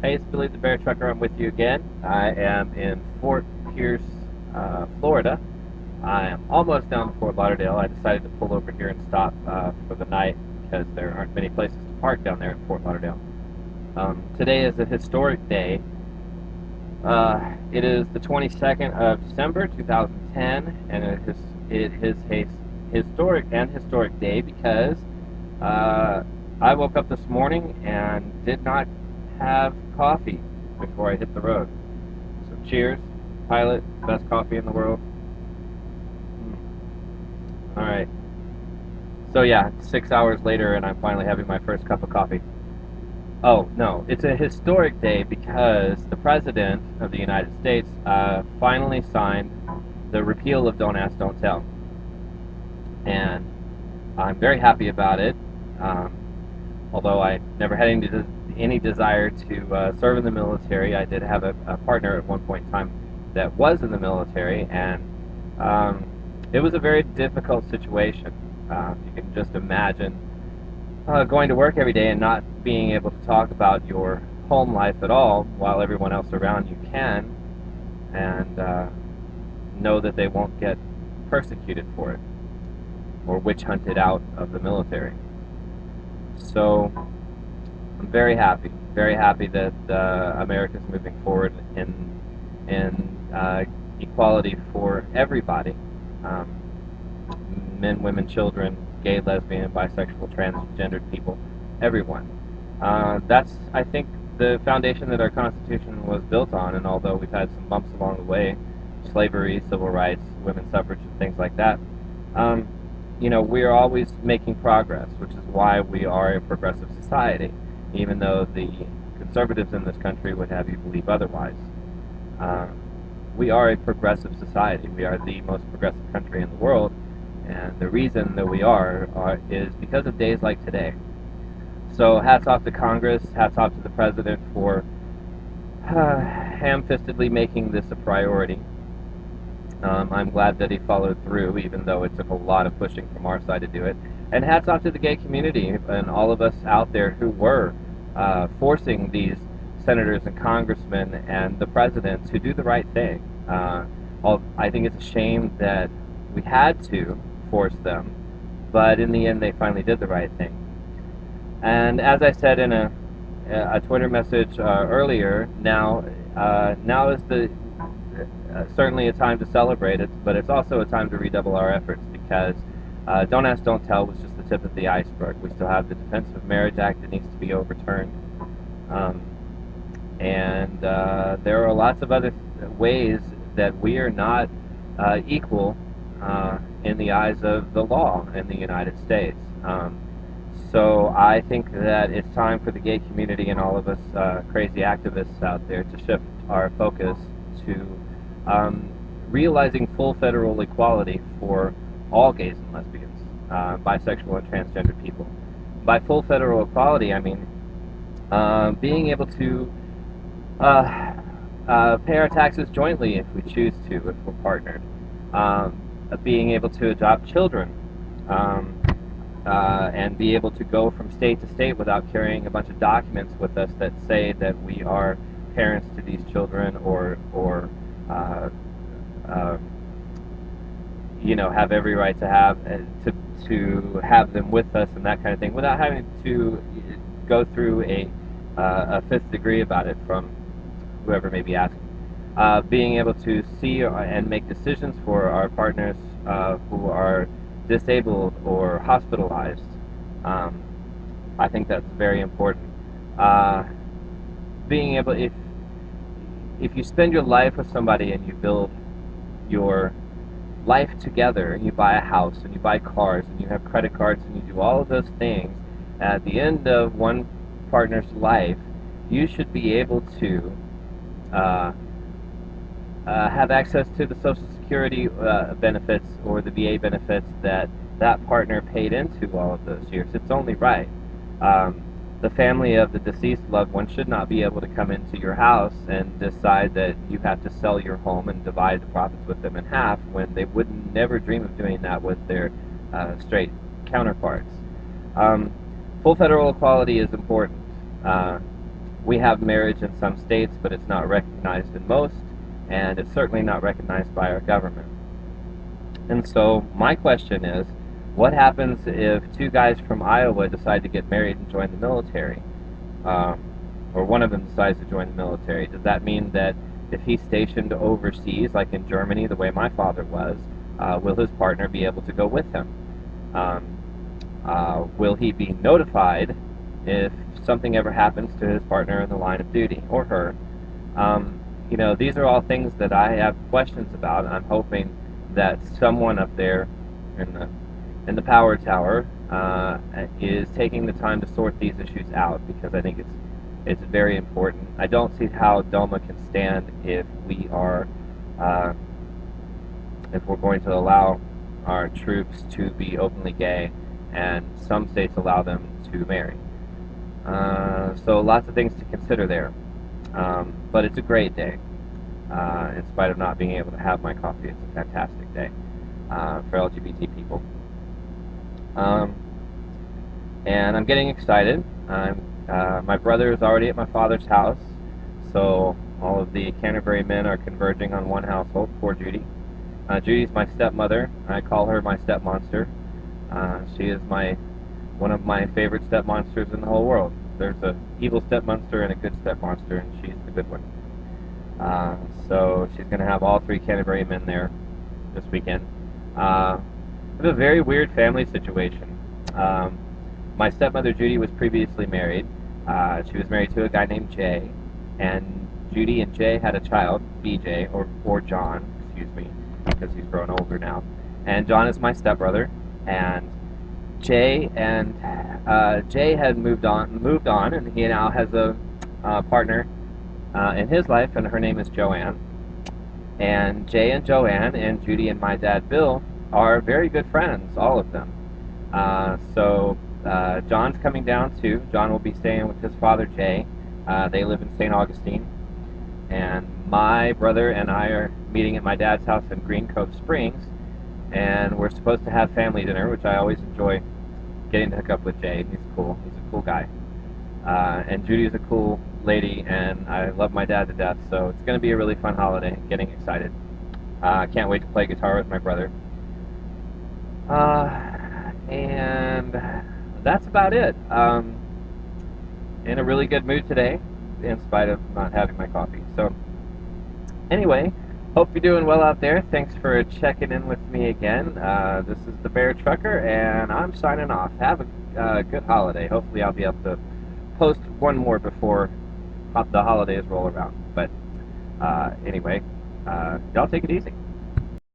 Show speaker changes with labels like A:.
A: Hey, it's Billy the Bear Trucker. I'm with you again. I am in Fort Pierce, Florida. I am almost down to Fort Lauderdale. I decided to pull over here and stop for the night because there aren't many places to park down there in Fort Lauderdale. Today is a historic day. It is the 22nd of December, 2010, and it is a historic day because uh, I woke up this morning and did not have coffee before I hit the road. So cheers, Pilot, best coffee in the world. All right. So yeah, 6 hours later, and I'm finally having my first cup of coffee. Oh no, it's a historic day because the President of the United States finally signed the repeal of Don't Ask, Don't Tell, and I'm very happy about it. Um, Although I never had any desire to serve in the military, I did have a partner at one point in time that was in the military, and um, it was a very difficult situation. You can just imagine going to work every day and not being able to talk about your home life at all while everyone else around you can, and know that they won't get persecuted for it or witch hunted out of the military. So I'm very happy that America's moving forward in equality for everybody, um, men, women, children, gay, lesbian, bisexual, transgendered people, everyone. That's, I think, the foundation that our Constitution was built on, and although we've had some bumps along the way, slavery, civil rights, women's suffrage, and things like that, um, we are always making progress, which is why we are a progressive society, even though the conservatives in this country would have you believe otherwise. Uh, we are a progressive society. We are the most progressive country in the world, and the reason that we are is because of days like today. So hats off to Congress, hats off to the president for ham-fistedly making this a priority. I'm glad that he followed through, even though it took a lot of pushing from our side to do it. And hats off to the gay community and all of us out there who were forcing these senators and congressmen and the president to do the right thing. I think it's a shame that we had to force them, but in the end, they finally did the right thing. And as I said in a Twitter message earlier, now is the certainly a time to celebrate it, but it's also a time to redouble our efforts because Don't Ask, Don't Tell was just the tip of the iceberg. We still have the Defense of Marriage Act that needs to be overturned. Um, and there are lots of other ways that we are not equal in the eyes of the law in the United States. So I think that it's time for the gay community and all of us crazy activists out there to shift our focus to um, realizing full federal equality for all gays and lesbians, bisexual and transgender people. By full federal equality, I mean being able to pay our taxes jointly if we choose to, if we're partnered. Being able to adopt children, um, and be able to go from state to state without carrying a bunch of documents with us that say that we are parents to these children or uh, uh, have every right to have them with us and that kind of thing without having to go through a fifth degree about it from whoever may be asking. Being able to see and make decisions for our partners who are disabled or hospitalized. Um, I think that's very important. Uh, being able, if you spend your life with somebody and you build your life together and you buy a house and you buy cars and you have credit cards and you do all of those things, at the end of one partner's life, you should be able to uh, have access to the Social Security benefits or the VA benefits that that partner paid into all of those years. It's only right. Um, the family of the deceased loved one should not be able to come into your house and decide that you have to sell your home and divide the profits with them in half when they would never dream of doing that with their straight counterparts. Um, full federal equality is important. We have marriage in some states, but it's not recognized in most, and it's certainly not recognized by our government. And so my question is, what happens if two guys from Iowa decide to get married and join the military? Um, or one of them decides to join the military. Does that mean that if he's stationed overseas, like in Germany, the way my father was, will his partner be able to go with him? Um, will he be notified if something ever happens to his partner in the line of duty, or her? These are all things that I have questions about. I'm hoping that someone up there in the power tower is taking the time to sort these issues out, because I think it's very important. I don't see how DOMA can stand uh, if we're going to allow our troops to be openly gay, and some states allow them to marry. So lots of things to consider there. But it's a great day. In spite of not being able to have my coffee, it's a fantastic day for LGBT people. Um, and I'm getting excited. My brother is already at my father's house, so all of the Canterbury men are converging on one household. Poor Judy. Judy's my stepmother. I call her my stepmonster. She is one of my favorite stepmonsters in the whole world. There's an evil stepmonster and a good stepmonster, and she's the good one. So she's going to have all three Canterbury men there this weekend. It's a very weird family situation. My stepmother Judy was previously married. She was married to a guy named Jay, and Judy and Jay had a child, BJ, or John, excuse me, because he's grown older now. And John is my stepbrother, and Jay had moved on, and he now has a partner in his life, and her name is Joanne. And Jay and Joanne and Judy and my dad Bill are very good friends, all of them. John's coming down too. John will be staying with his father Jay. They live in St. Augustine. And my brother and I are meeting at my dad's house in Green Cove Springs. And we're supposed to have family dinner, which I always enjoy getting to hook up with Jay. He's cool. He's a cool guy. And Judy's a cool lady, and I love my dad to death, so it's going to be a really fun holiday. Getting excited. I can't wait to play guitar with my brother. And that's about it. In a really good mood today, in spite of not having my coffee. So, anyway, hope you're doing well out there. Thanks for checking in with me again. This is the Bear Trucker, and I'm signing off. Have a good holiday. Hopefully I'll be able to post one more before the holidays roll around. But anyway, y'all take it easy.